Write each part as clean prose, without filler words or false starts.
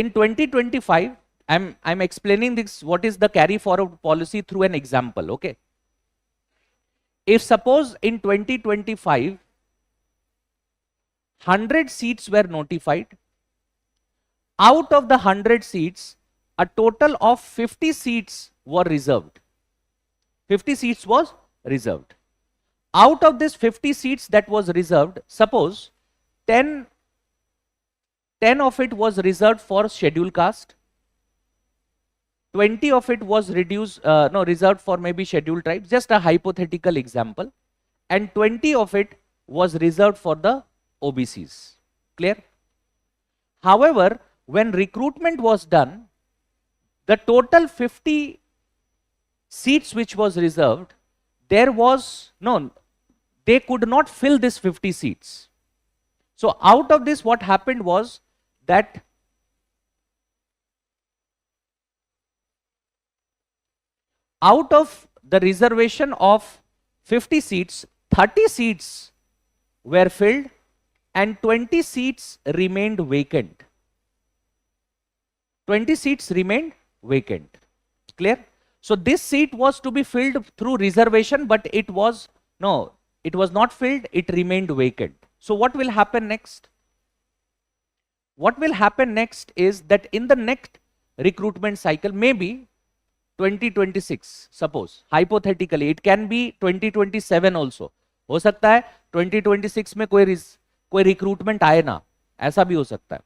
in 2025, I'm explaining this, what is the carry forward policy through an example, okay? If suppose in 2025, 100 seats were notified, out of the 100 seats, a total of 50 seats were reserved. 50 seats was reserved. Out of this 50 seats that was reserved, suppose 10 of it was reserved for scheduled caste, 20 of it was reserved for maybe scheduled tribes, just a hypothetical example, and 20 of it was reserved for the OBCs. Clear? However, when recruitment was done, the total 50 seats which was reserved, they could not fill this 50 seats. So out of this, what happened was that out of the reservation of 50 seats, 30 seats were filled and 20 seats remained vacant. 20 seats remained vacant. Clear? So this seat was to be filled through reservation, but it was not filled, it remained vacant. So what will happen next? What will happen next is that in the next recruitment cycle, maybe 2026, suppose, hypothetically, it can be 2027 also. हो सकता है 2026 में कोई recruitment आए ना, ऐसा भी हो सकता है.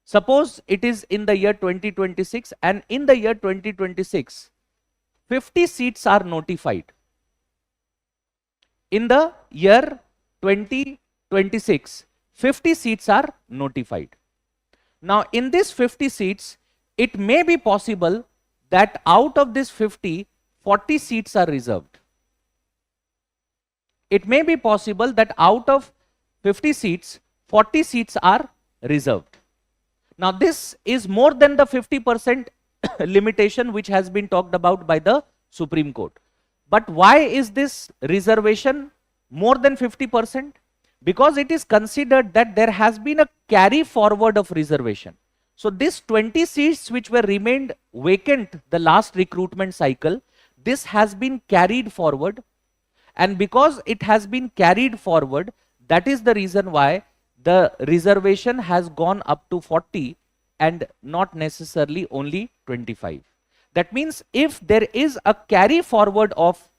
Suppose it is in the year 2026, and in the year 2026, 50 seats are notified. In the year 2026, 50 seats are notified. Now, in these 50 seats, it may be possible that out of this 50, 40 seats are reserved. It may be possible that out of 50 seats, 40 seats are reserved. Now, this is more than the 50% limitation which has been talked about by the Supreme Court. But why is this reservation more than 50%? Because it is considered that there has been a carry forward of reservation. So this 20 seats which were remained vacant the last recruitment cycle, this has been carried forward. And because it has been carried forward, that is the reason why the reservation has gone up to 40 and not necessarily only 25. That means if there is a carry forward of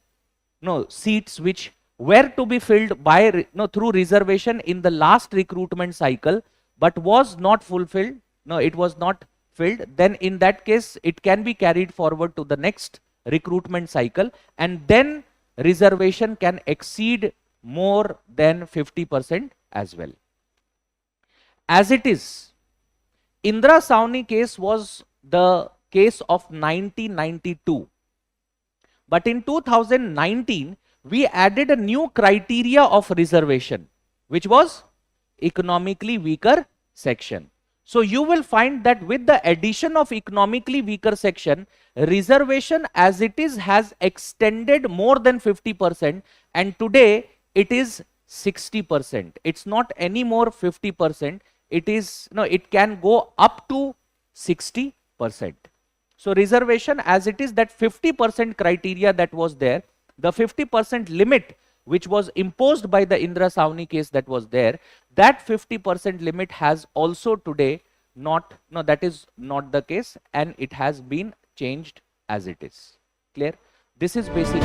seats which were to be filled by through reservation in the last recruitment cycle but was not fulfilled, it was not filled, then in that case it can be carried forward to the next recruitment cycle, and then reservation can exceed more than 50% as well. As it is, Indra Sawhney case was the case of 1992. But in 2019, we added a new criteria of reservation, which was economically weaker section. So you will find that with the addition of economically weaker section, reservation as it is has extended more than 50%, and today it is 60%. It's not anymore 50%. It is, it can go up to 60%. So reservation as it is, that 50% criteria that was there, the 50% limit which was imposed by the Indra Sawhney case that was there, that 50% limit has also today that is not the case, and it has been changed as it is. Clear? This is basically